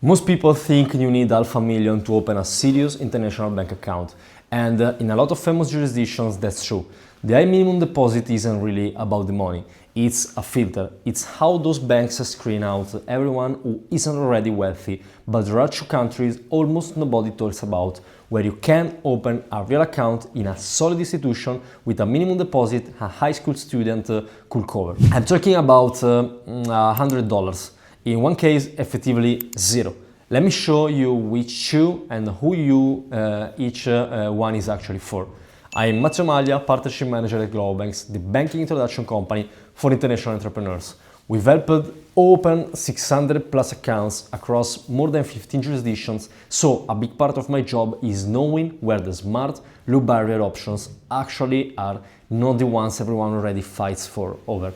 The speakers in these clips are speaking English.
Most people think you need $500,000 to open a serious international bank account, and in a lot of famous jurisdictions that's true. The high minimum deposit isn't really about the money, it's a filter. It's how those banks screen out everyone who isn't already wealthy, but there are two countries almost nobody talks about where you can open a real account in a solid institution with a minimum deposit a high school student could cover. I'm talking about $100. In one case, effectively zero. Let me show you which two and who each one is actually for. I am Matteo Maglia, Partnership Manager at GloboBanks, the banking introduction company for international entrepreneurs. We've helped open 600 plus accounts across more than 15 jurisdictions, so a big part of my job is knowing where the smart, low barrier options actually are, not the ones everyone already fights for over.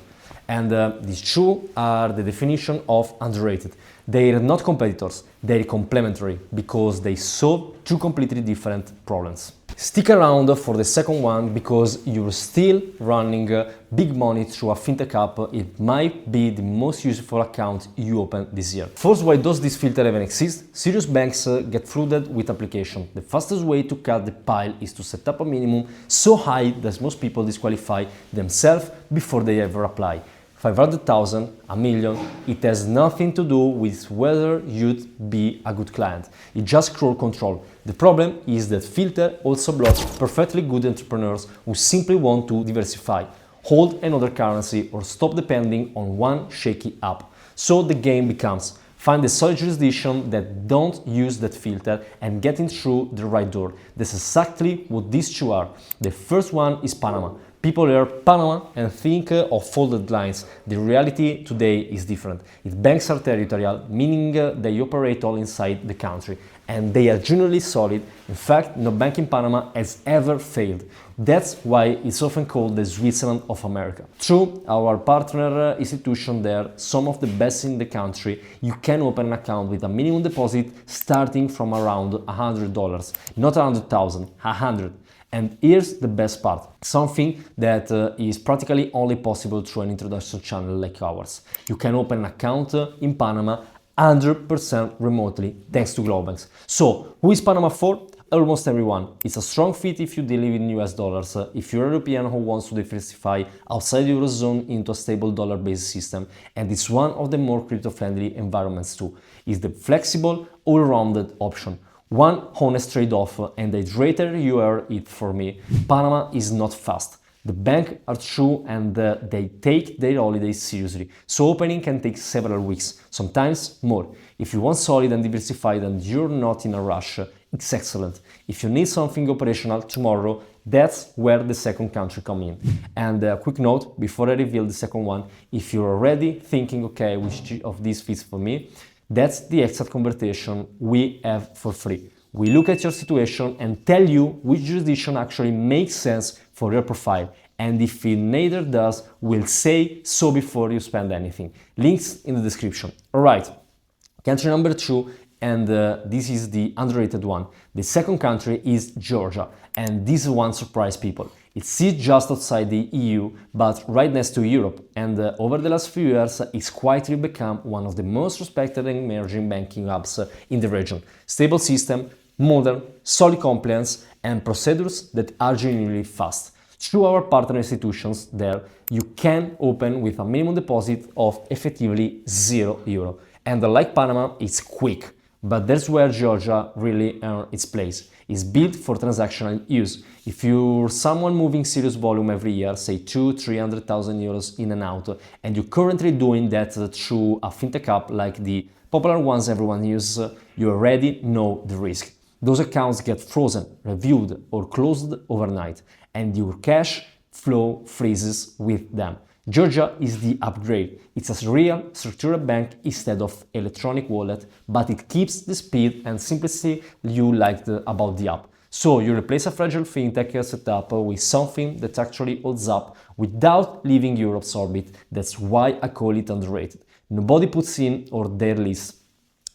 And these two are the definition of underrated. They're not competitors, they're complementary because they solve two completely different problems. Stick around for the second one because you're still running big money through a fintech app. It might be the most useful account you open this year. First, why does this filter even exist? Serious banks get flooded with applications. The fastest way to cut the pile is to set up a minimum so high that most people disqualify themselves before they ever apply. 500,000, a million, it has nothing to do with whether you'd be a good client. It's just crowd control. The problem is that filter also blocks perfectly good entrepreneurs who simply want to diversify, hold another currency or stop depending on one shaky app. So the game becomes find a solid jurisdiction that don't use that filter and get in through the right door. That's exactly what these two are. The first one is Panama. People hear Panama and think of folded lines. The reality today is different. If banks are territorial, meaning they operate all inside the country, and they are generally solid. In fact, no bank in Panama has ever failed. That's why it's often called the Switzerland of America. Through our partner institution there, some of the best in the country, you can open an account with a minimum deposit starting from around $100, not 100,000, 100. And here's the best part, something that is practically only possible through an introduction channel like ours. You can open an account in Panama 100% remotely thanks to GloboBanks. So, who is Panama for? Almost everyone. It's a strong fit if you deal in US dollars, if you're a European who wants to diversify outside the Eurozone into a stable dollar-based system, and it's one of the more crypto-friendly environments too. It's the flexible, all-rounded option. One honest trade-off, and I'd rather you hear it for me. Panama is not fast. The banks are true and they take their holidays seriously, so opening can take several weeks, sometimes more. If you want solid and diversified and you're not in a rush, it's excellent. If you need something operational tomorrow, that's where the second country comes in. And a quick note, before I reveal the second one, if you're already thinking, okay, which of these fits for me, that's the exact conversation we have for free. We look at your situation and tell you which jurisdiction actually makes sense for your profile. And if it neither does, we'll say so before you spend anything. Links in the description. Alright, country number 2, and this is the underrated one. The second country is Georgia, and this one surprised people. It sits just outside the EU, but right next to Europe, and over the last few years, it's quietly become one of the most respected and emerging banking hubs in the region. Stable system, modern, solid compliance, and procedures that are genuinely fast. Through our partner institutions there, you can open with a minimum deposit of effectively €0. And like Panama, it's quick. But that's where Georgia really earned its place. It's built for transactional use. If you're someone moving serious volume every year, say 200,000–300,000 euros in and out, and you're currently doing that through a fintech app like the popular ones everyone uses, you already know the risk. Those accounts get frozen, reviewed, or closed overnight, and your cash flow freezes with them. Georgia is the upgrade. It's a real structured bank instead of electronic wallet, but it keeps the speed and simplicity you liked about the app. So you replace a fragile fintech setup with something that actually holds up without leaving Europe's orbit. That's why I call it underrated. Nobody puts in or their list,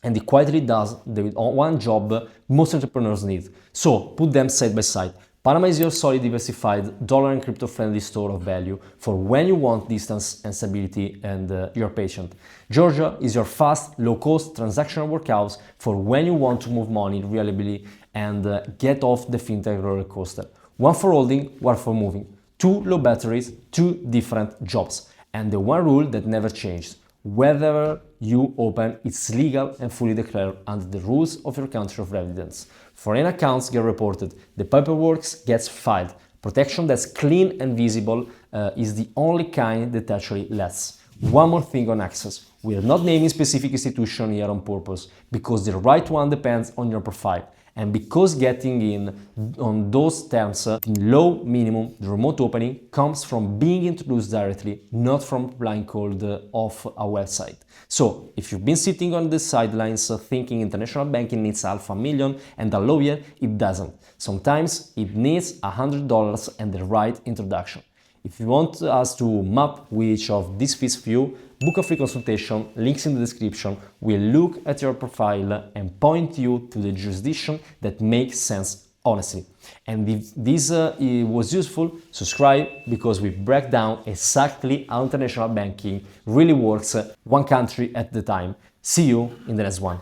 and it quietly does the one job most entrepreneurs need. So put them side by side. Panama is your solid diversified dollar and crypto friendly store of value for when you want distance and stability and you're patient. Georgia is your fast, low-cost transactional workhouse for when you want to move money reliably and get off the fintech roller coaster. One for holding, one for moving. Two low batteries, two different jobs. And the one rule that never changed. Whether you open, it's legal and fully declared under the rules of your country of residence. Foreign accounts get reported, the paperwork gets filed. Protection that's clean and visible is the only kind that actually lasts. One more thing on access. We are not naming specific institution here on purpose, because the right one depends on your profile. And because getting in on those terms, low minimum, the remote opening comes from being introduced directly, not from blind code off a website. So, if you've been sitting on the sidelines thinking international banking needs $500,000 and a lawyer, it doesn't. Sometimes it needs $100 and the right introduction. If you want us to map which of these fits for you, book a free consultation, links in the description. We'll look at your profile and point you to the jurisdiction that makes sense honestly. And if this was useful, subscribe, because we break down exactly how international banking really works, one country at a time. See you in the next one.